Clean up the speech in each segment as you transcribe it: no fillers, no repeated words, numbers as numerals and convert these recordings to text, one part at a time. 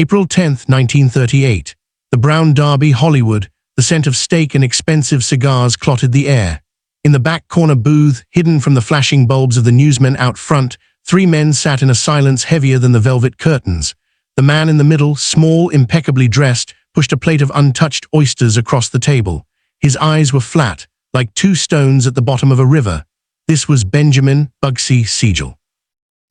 April 10, 1938. The Brown Derby, Hollywood. The scent of steak and expensive cigars clotted the air. In the back corner booth, hidden from the flashing bulbs of the newsmen out front, three men sat in a silence heavier than the velvet curtains. The man in the middle, small, impeccably dressed, pushed a plate of untouched oysters across the table. His eyes were flat, like two stones at the bottom of a river. This was Benjamin Bugsy Siegel.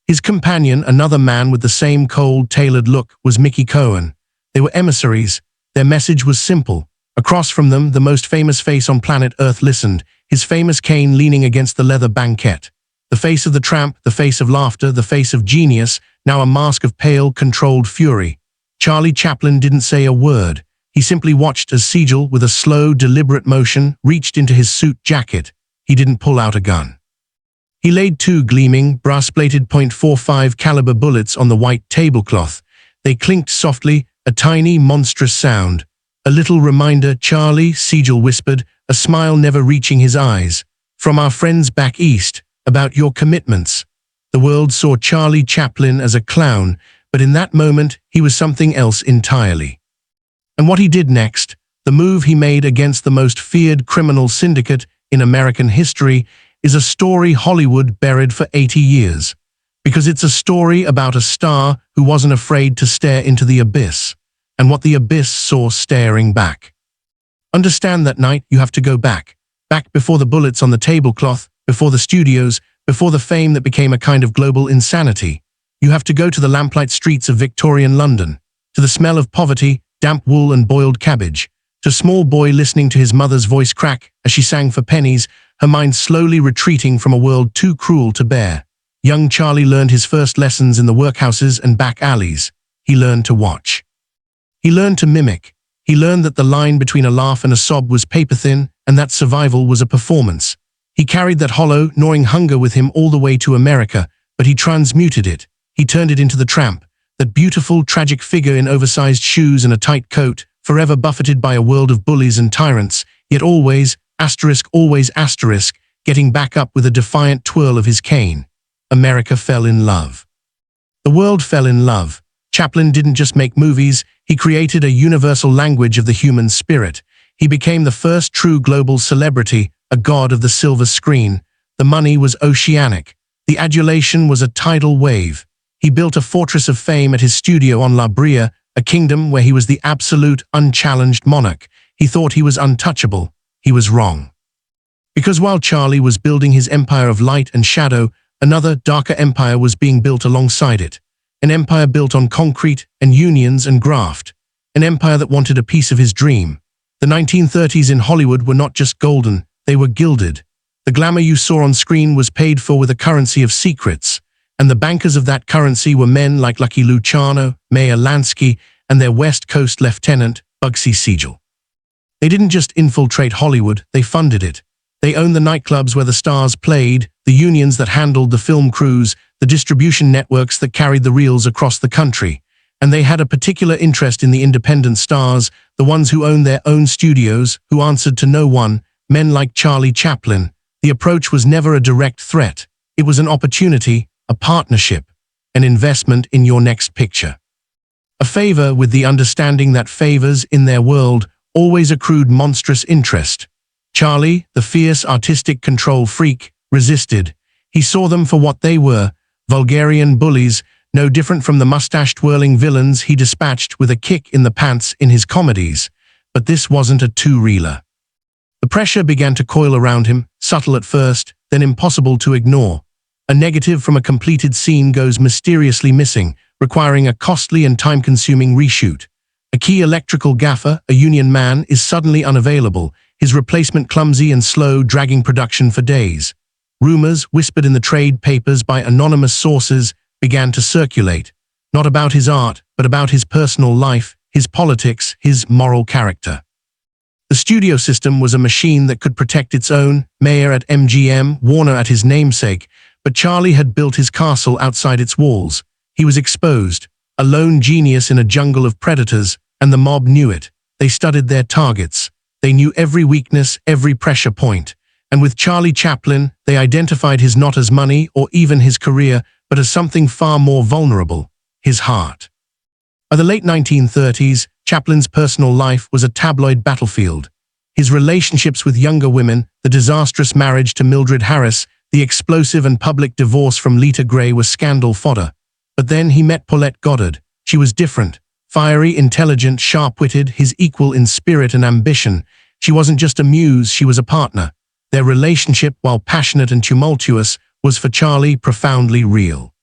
His companion, another man with the same cold, tailored look, was Mickey Cohen. They were emissaries. Their message was simple. Across from them, the most famous face on planet Earth listened, his famous cane leaning against the leather banquette. The face of the tramp, the face of laughter, the face of genius, now a mask of pale, controlled fury. Charlie Chaplin didn't say a word. He simply watched as Siegel, with a slow, deliberate motion, reached into his suit jacket. He didn't pull out a gun. He laid two gleaming, brass-plated .45 caliber bullets on the white tablecloth. They clinked softly, a tiny, monstrous sound. A little reminder, Charlie, Siegel whispered, a smile never reaching his eyes. From our friends back east, about your commitments. The world saw Charlie Chaplin as a clown, but in that moment, he was something else entirely. And what he did next, the move he made against the most feared criminal syndicate in American history, is a story Hollywood buried for 80 years. Because it's a story about a star who wasn't afraid to stare into the abyss, and what the abyss saw staring back. Understand that night you have to go back before the bullets on the tablecloth, before the studios, before the fame that became a kind of global insanity. You have to go to the lamplight streets of Victorian London, to the smell of poverty, damp wool and boiled cabbage, to a small boy listening to his mother's voice crack as she sang for pennies, her mind slowly retreating from a world too cruel to bear. Young Charlie learned his first lessons in the workhouses and back alleys. He learned to watch. He learned to mimic. He learned that the line between a laugh and a sob was paper-thin, and that survival was a performance. He carried that hollow, gnawing hunger with him all the way to America, but he transmuted it. He turned it into the tramp, that beautiful, tragic figure in oversized shoes and a tight coat, forever buffeted by a world of bullies and tyrants, yet always getting back up with a defiant twirl of his cane. America fell in love. The world fell in love. Chaplin didn't just make movies, he created a universal language of the human spirit. He became the first true global celebrity, a god of the silver screen. The money was oceanic. The adulation was a tidal wave. He built a fortress of fame at his studio on La Brea, a kingdom where he was the absolute, unchallenged monarch. He thought he was untouchable. He was wrong. Because while Charlie was building his empire of light and shadow, another, darker empire was being built alongside it. An empire built on concrete and unions and graft. An empire that wanted a piece of his dream. The 1930s in Hollywood were not just golden, they were gilded. The glamour you saw on screen was paid for with a currency of secrets. And the bankers of that currency were men like Lucky Luciano, Meyer Lansky, and their West Coast lieutenant, Bugsy Siegel. They didn't just infiltrate Hollywood, they funded it. They owned the nightclubs where the stars played, the unions that handled the film crews, the distribution networks that carried the reels across the country. And they had a particular interest in the independent stars, the ones who owned their own studios, who answered to no one, men like Charlie Chaplin. The approach was never a direct threat. It was an opportunity, a partnership, an investment in your next picture. A favor with the understanding that favors in their world always accrued monstrous interest. Charlie, the fierce artistic control freak, resisted. He saw them for what they were, vulgarian bullies, no different from the mustache-twirling villains he dispatched with a kick in the pants in his comedies. But this wasn't a two-reeler. The pressure began to coil around him, subtle at first, then impossible to ignore. A negative from a completed scene goes mysteriously missing, requiring a costly and time-consuming reshoot. A key electrical gaffer, a union man, is suddenly unavailable, his replacement clumsy and slow, dragging production for days. Rumors, whispered in the trade papers by anonymous sources, began to circulate, not about his art, but about his personal life, his politics, his moral character. The studio system was a machine that could protect its own, Mayer at MGM, Warner at his namesake, but Charlie had built his castle outside its walls. He was exposed, a lone genius in a jungle of predators, and the mob knew it. They studied their targets. They knew every weakness, every pressure point. And with Charlie Chaplin, they identified his not as money or even his career, but as something far more vulnerable, his heart. By the late 1930s, Chaplin's personal life was a tabloid battlefield. His relationships with younger women, the disastrous marriage to Mildred Harris, the explosive and public divorce from Lita Gray were scandal fodder. But then he met Paulette Goddard. She was different. Fiery, intelligent, sharp-witted, his equal in spirit and ambition. She wasn't just a muse, she was a partner. Their relationship, while passionate and tumultuous, was for Charlie profoundly real.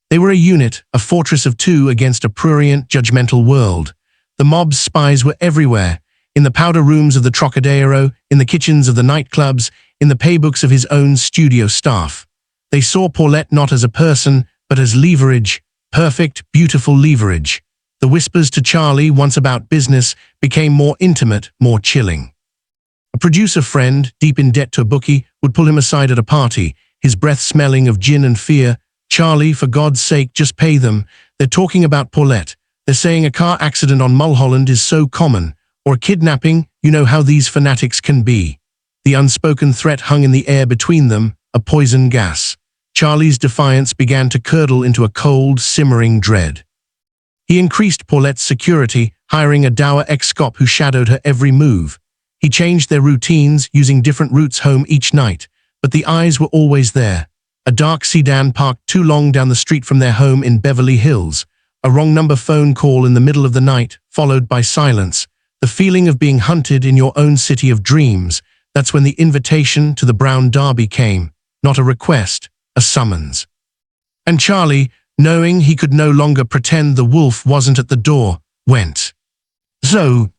They were a unit, a fortress of two against a prurient, judgmental world. The mob's spies were everywhere, in the powder rooms of the Trocadero, in the kitchens of the nightclubs, in the paybooks of his own studio staff. They saw Paulette not as a person, but as leverage, perfect, beautiful leverage. The whispers to Charlie, once about business, became more intimate, more chilling. A producer friend, deep in debt to a bookie, would pull him aside at a party, his breath smelling of gin and fear. "Charlie, for God's sake, just pay them. They're talking about Paulette. They're saying a car accident on Mulholland is so common. Or kidnapping, you know how these fanatics can be." The unspoken threat hung in the air between them, a poison gas. Charlie's defiance began to curdle into a cold, simmering dread. He increased Paulette's security, hiring a dour ex-cop who shadowed her every move. He changed their routines, using different routes home each night, but the eyes were always there. A dark sedan parked too long down the street from their home in Beverly Hills, a wrong number phone call in the middle of the night, followed by silence. The feeling of being hunted in your own city of dreams. That's when the invitation to the Brown Derby came, not a request, a summons. And Charlie, knowing he could no longer pretend the wolf wasn't at the door, went. So,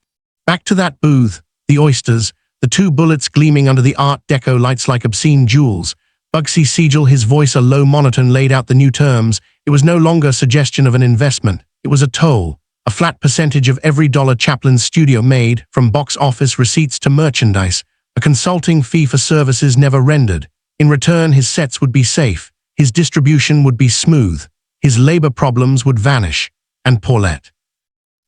back to that booth, the oysters, the two bullets gleaming under the Art Deco lights like obscene jewels. Bugsy Siegel, his voice a low monotone, laid out the new terms. It was no longer a suggestion of an investment. It was a toll. A flat percentage of every dollar Chaplin's studio made, from box office receipts to merchandise, a consulting fee for services never rendered. In return, his sets would be safe, his distribution would be smooth, his labor problems would vanish, and Paulette.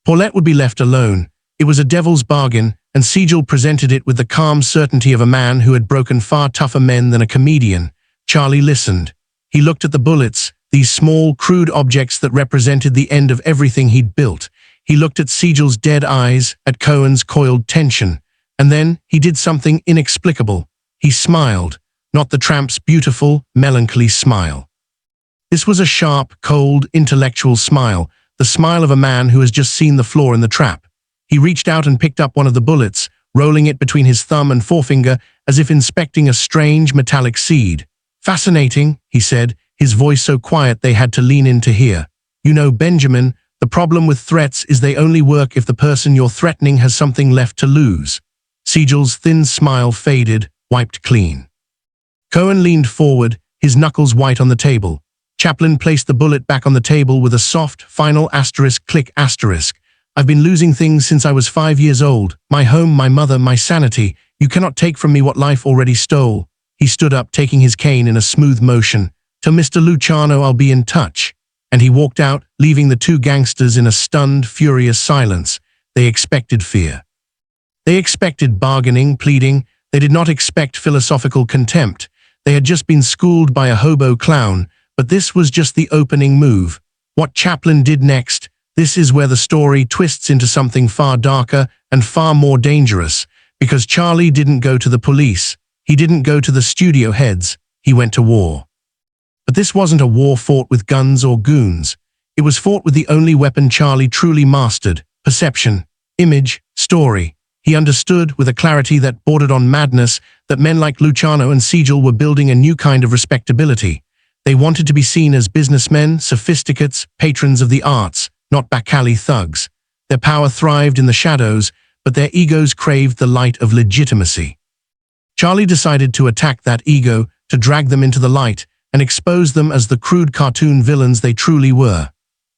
Paulette would be left alone. It was a devil's bargain, and Siegel presented it with the calm certainty of a man who had broken far tougher men than a comedian. Charlie listened. He looked at the bullets, these small, crude objects that represented the end of everything he'd built. He looked at Siegel's dead eyes, at Cohen's coiled tension. And then he did something inexplicable. He smiled, not the tramp's beautiful, melancholy smile. This was a sharp, cold, intellectual smile, the smile of a man who has just seen the flaw in the trap. He reached out and picked up one of the bullets, rolling it between his thumb and forefinger as if inspecting a strange metallic seed. "Fascinating," he said, his voice so quiet they had to lean in to hear. "You know, Benjamin, the problem with threats is they only work if the person you're threatening has something left to lose." Siegel's thin smile faded, wiped clean. Cohen leaned forward, his knuckles white on the table. Chaplin placed the bullet back on the table with a soft, final asterisk click asterisk. "I've been losing things since I was 5 years old. My home, my mother, my sanity. You cannot take from me what life already stole." He stood up, taking his cane in a smooth motion. "Tell Mr. Luciano I'll be in touch." And he walked out, leaving the two gangsters in a stunned, furious silence. They expected fear. They expected bargaining, pleading. They did not expect philosophical contempt. They had just been schooled by a hobo clown, but this was just the opening move. What Chaplin did next, this is where the story twists into something far darker and far more dangerous, because Charlie didn't go to the police. He didn't go to the studio heads. He went to war. But this wasn't a war fought with guns or goons. It was fought with the only weapon Charlie truly mastered: perception, image, story. He understood, with a clarity that bordered on madness, that men like Luciano and Siegel were building a new kind of respectability. They wanted to be seen as businessmen, sophisticates, patrons of the arts, not back alley thugs. Their power thrived in the shadows, but their egos craved the light of legitimacy. Charlie decided to attack that ego, to drag them into the light, and expose them as the crude cartoon villains they truly were.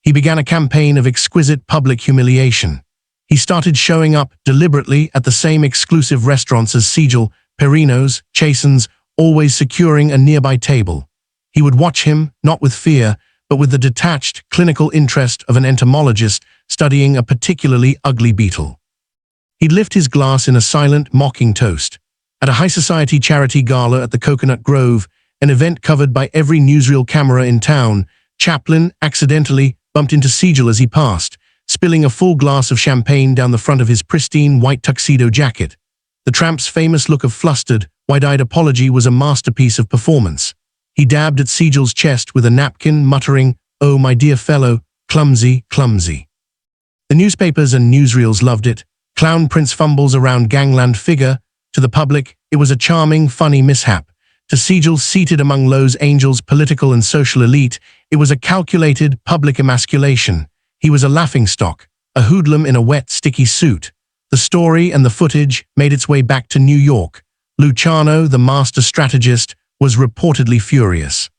He began a campaign of exquisite public humiliation. He started showing up deliberately at the same exclusive restaurants as Siegel, Perino's, Chasen's, always securing a nearby table. He would watch him, not with fear, but with the detached, clinical interest of an entomologist studying a particularly ugly beetle. He'd lift his glass in a silent, mocking toast. At a high society charity gala at the Coconut Grove, an event covered by every newsreel camera in town, Chaplin accidentally bumped into Siegel as he passed. spilling a full glass of champagne down the front of his pristine white tuxedo jacket. The tramp's famous look of flustered, wide-eyed apology was a masterpiece of performance. He dabbed at Siegel's chest with a napkin, muttering, "Oh, my dear fellow, clumsy, clumsy." The newspapers and newsreels loved it. Clown Prince fumbles around gangland figure. To the public, it was a charming, funny mishap. To Siegel, seated among Los Angeles' political and social elite, it was a calculated, public emasculation. He was a laughingstock, a hoodlum in a wet, sticky suit. The story and the footage made its way back to New York. Luciano, the master strategist, was reportedly furious.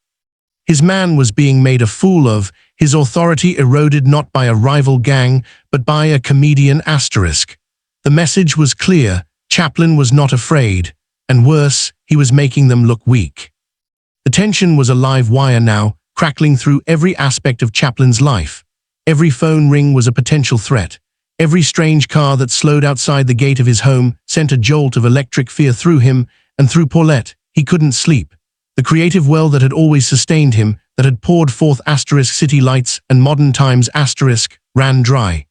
His man was being made a fool of, his authority eroded not by a rival gang, but by a comedian asterisk. The message was clear: Chaplin was not afraid, and worse, he was making them look weak. The tension was a live wire now, crackling through every aspect of Chaplin's life. Every phone ring was a potential threat. Every strange car that slowed outside the gate of his home sent a jolt of electric fear through him, and through Paulette. He couldn't sleep. The creative well that had always sustained him, that had poured forth asterisk city lights and modern times asterisk, ran dry.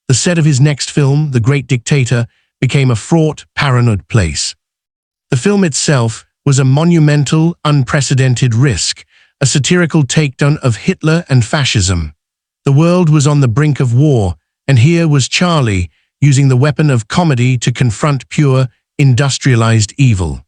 The set of his next film, The Great Dictator, became a fraught, paranoid place. The film itself was a monumental, unprecedented risk, a satirical takedown of Hitler and fascism. The world was on the brink of war, and here was Charlie, using the weapon of comedy to confront pure, industrialized evil.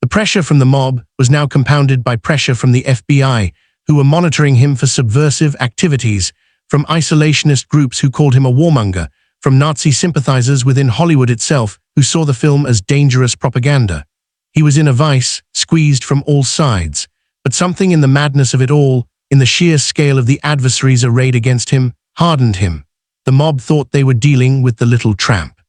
The pressure from the mob was now compounded by pressure from the FBI, who were monitoring him for subversive activities, from isolationist groups who called him a warmonger, from Nazi sympathizers within Hollywood itself who saw the film as dangerous propaganda. He was in a vice, squeezed from all sides, but something in the madness of it all, in the sheer scale of the adversaries arrayed against him, hardened him. The mob thought they were dealing with the little tramp.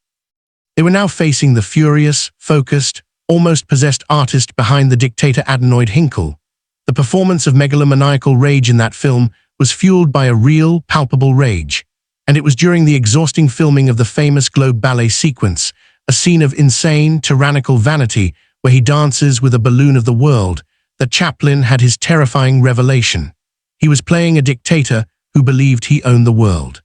They were now facing the furious, focused, almost possessed artist behind the dictator Adenoid Hinkle. The performance of megalomaniacal rage in that film was fueled by a real, palpable rage. And it was during the exhausting filming of the famous Globe Ballet sequence, a scene of insane, tyrannical vanity where he dances with a balloon of the world, that Chaplin had his terrifying revelation. He was playing a dictator who believed he owned the world.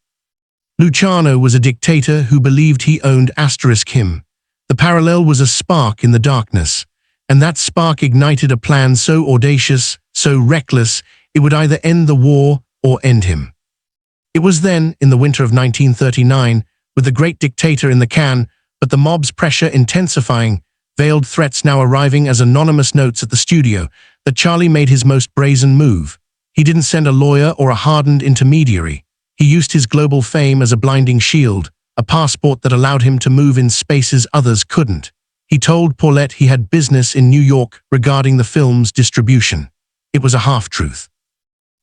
Luciano was a dictator who believed he owned asterisk him. The parallel was a spark in the darkness, and that spark ignited a plan so audacious, so reckless, it would either end the war or end him. It was then, in the winter of 1939, with the great dictator in the can, but the mob's pressure intensifying, veiled threats now arriving as anonymous notes at the studio, that Charlie made his most brazen move. He didn't send a lawyer or a hardened intermediary. He used his global fame as a blinding shield, a passport that allowed him to move in spaces others couldn't. He told Paulette he had business in New York regarding the film's distribution. It was a half-truth.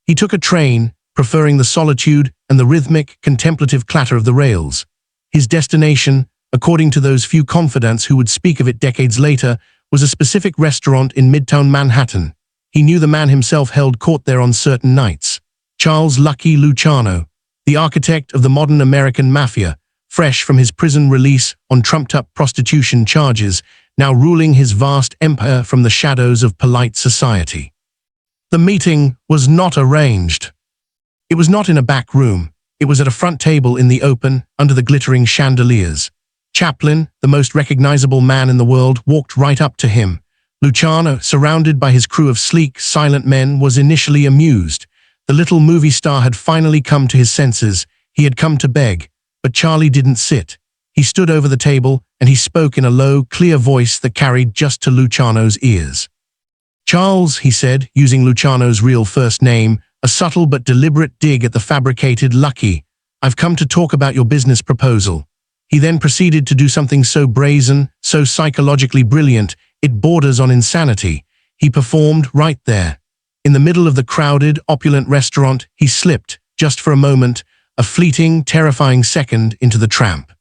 He took a train, preferring the solitude and the rhythmic, contemplative clatter of the rails. His destination, according to those few confidants who would speak of it decades later, was a specific restaurant in Midtown Manhattan. He knew the man himself held court there on certain nights. Charles Lucky Luciano, the architect of the modern American Mafia, fresh from his prison release on trumped-up prostitution charges, now ruling his vast empire from the shadows of polite society. The meeting was not arranged. It was not in a back room. It was at a front table in the open, under the glittering chandeliers. Chaplin, the most recognizable man in the world, walked right up to him. Luciano, surrounded by his crew of sleek, silent men, was initially amused. The little movie star had finally come to his senses. He had come to beg. But Charlie didn't sit. He stood over the table, and he spoke in a low, clear voice that carried just to Luciano's ears. "Charles," he said, using Luciano's real first name, a subtle but deliberate dig at the fabricated Lucky, "I've come to talk about your business proposal." He then proceeded to do something so brazen, so psychologically brilliant, it borders on insanity. He performed right there. In the middle of the crowded, opulent restaurant, he slipped, just for a moment, a fleeting, terrifying second, into the tramp.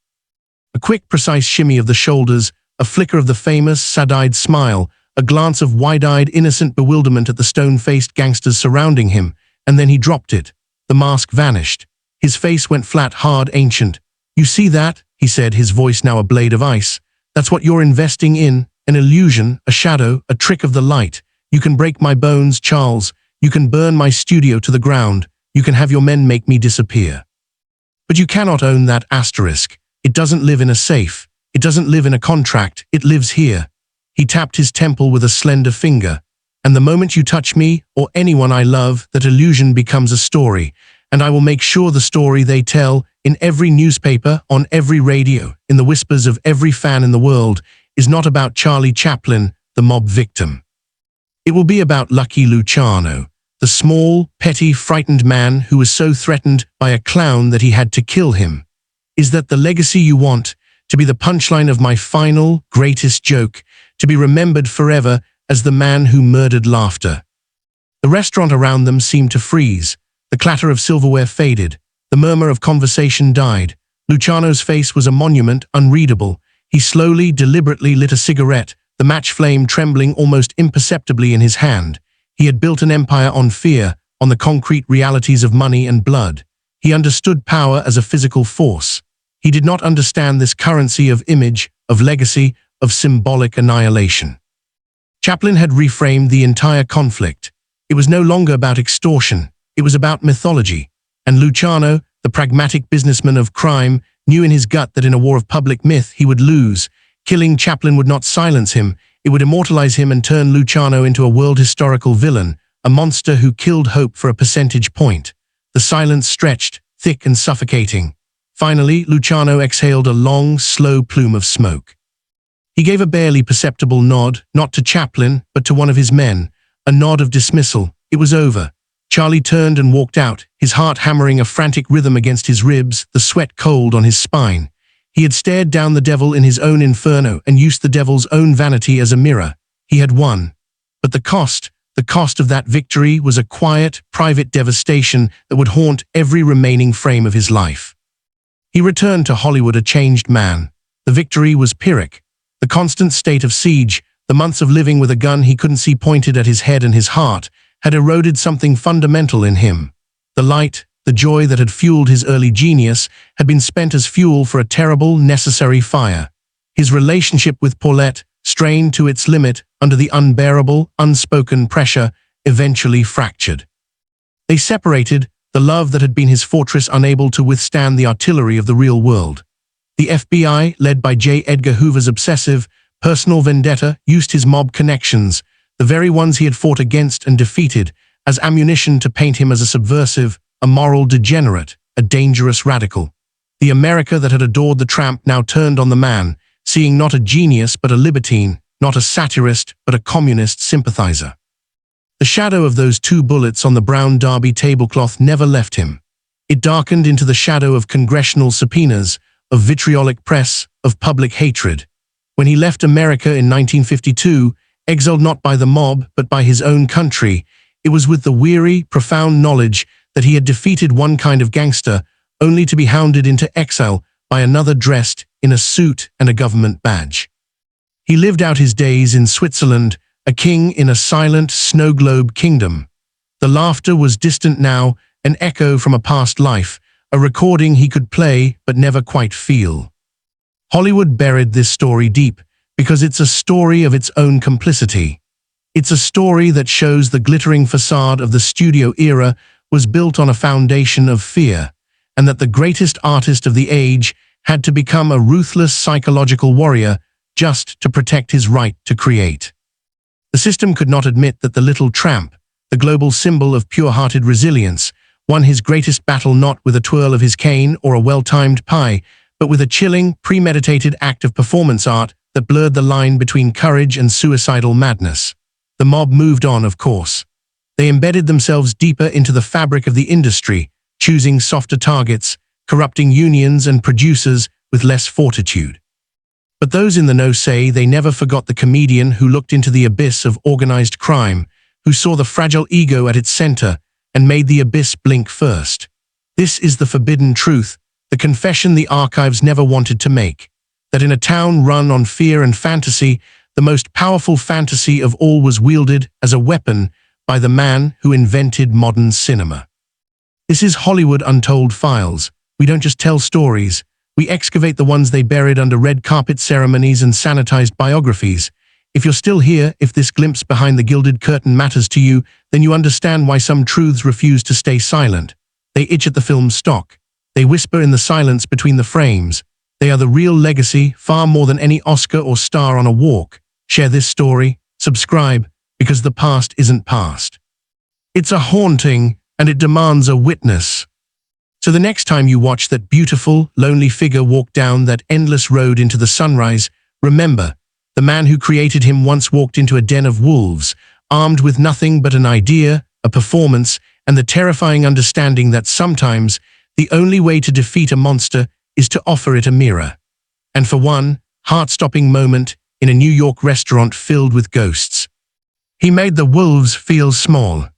A quick, precise shimmy of the shoulders, a flicker of the famous, sad-eyed smile, a glance of wide-eyed, innocent bewilderment at the stone-faced gangsters surrounding him, and then he dropped it. The mask vanished. His face went flat, hard, ancient. "You see that?" he said, his voice now a blade of ice. "That's what you're investing in, an illusion, a shadow, a trick of the light. You can break my bones, Charles. You can burn my studio to the ground. You can have your men make me disappear." But you cannot own that asterisk. It doesn't live in a safe. It doesn't live in a contract. It lives here. He tapped his temple with a slender finger. And the moment you touch me, or anyone I love, that illusion becomes a story. And I will make sure the story they tell, in every newspaper, on every radio, in the whispers of every fan in the world, is not about Charlie Chaplin, the mob victim. It will be about Lucky Luciano, the small, petty, frightened man who was so threatened by a clown that he had to kill him. Is that the legacy you want? To be the punchline of my final, greatest joke, to be remembered forever as the man who murdered laughter. The restaurant around them seemed to freeze. The clatter of silverware faded. The murmur of conversation died. Luciano's face was a monument, unreadable. He slowly, deliberately lit a cigarette, the match flame trembling almost imperceptibly in his hand. He had built an empire on fear, on the concrete realities of money and blood. He understood power as a physical force. He did not understand this currency of image, of legacy, of symbolic annihilation. Chaplin had reframed the entire conflict. It was no longer about extortion. It was about mythology. And Luciano, the pragmatic businessman of crime, knew in his gut that in a war of public myth he would lose. Killing Chaplin would not silence him. It would immortalize him and turn Luciano into a world historical villain, a monster who killed hope for a percentage point. The silence stretched, thick and suffocating. Finally, Luciano exhaled a long, slow plume of smoke. He gave a barely perceptible nod, not to Chaplin, but to one of his men, a nod of dismissal. It was over. Charlie turned and walked out, his heart hammering a frantic rhythm against his ribs, the sweat cold on his spine. He had stared down the devil in his own inferno and used the devil's own vanity as a mirror. He had won. But the cost of that victory was a quiet, private devastation that would haunt every remaining frame of his life. He returned to Hollywood a changed man. The victory was Pyrrhic. The constant state of siege, the months of living with a gun he couldn't see pointed at his head and his heart, had eroded something fundamental in him. The light, the joy that had fueled his early genius, had been spent as fuel for a terrible, necessary fire. His relationship with Paulette, strained to its limit under the unbearable, unspoken pressure, eventually fractured. They separated, the love that had been his fortress unable to withstand the artillery of the real world. The FBI, led by J. Edgar Hoover's obsessive, personal vendetta, used his mob connections, the very ones he had fought against and defeated, as ammunition to paint him as a subversive, a moral degenerate, a dangerous radical. The America that had adored the tramp now turned on the man, seeing not a genius but a libertine, not a satirist but a communist sympathizer. The shadow of those 2 bullets on the brown derby tablecloth never left him. It darkened into the shadow of congressional subpoenas, of vitriolic press, of public hatred. When he left America in 1952, exiled not by the mob but by his own country, it was with the weary, profound knowledge that he had defeated one kind of gangster, only to be hounded into exile by another dressed in a suit and a government badge. He lived out his days in Switzerland, a king in a silent, snow-globe kingdom. The laughter was distant now, an echo from a past life, a recording he could play but never quite feel. Hollywood buried this story deep, because it's a story of its own complicity. It's a story that shows the glittering facade of the studio era was built on a foundation of fear, and that the greatest artist of the age had to become a ruthless psychological warrior just to protect his right to create. The system could not admit that the little tramp, the global symbol of pure-hearted resilience, won his greatest battle not with a twirl of his cane or a well-timed pie, but with a chilling, premeditated act of performance art that blurred the line between courage and suicidal madness. The mob moved on, of course. They embedded themselves deeper into the fabric of the industry, choosing softer targets, corrupting unions and producers with less fortitude. But those in the know say they never forgot the comedian who looked into the abyss of organized crime, who saw the fragile ego at its center and made the abyss blink first. This is the forbidden truth, the confession the archives never wanted to make, that in a town run on fear and fantasy, the most powerful fantasy of all was wielded as a weapon by the man who invented modern cinema. This is Hollywood Untold Files. We don't just tell stories, we excavate the ones they buried under red carpet ceremonies and sanitized biographies. If you're still here, if this glimpse behind the gilded curtain matters to you, then you understand why some truths refuse to stay silent. They itch at the film's stock. They whisper in the silence between the frames. They are the real legacy, far more than any Oscar or star on a walk. Share this story, subscribe, because the past isn't past. It's a haunting, and it demands a witness. So the next time you watch that beautiful, lonely figure walk down that endless road into the sunrise, remember, the man who created him once walked into a den of wolves, armed with nothing but an idea, a performance, and the terrifying understanding that sometimes the only way to defeat a monster is to offer it a mirror. And for one heart-stopping moment in a New York restaurant filled with ghosts, he made the wolves feel small.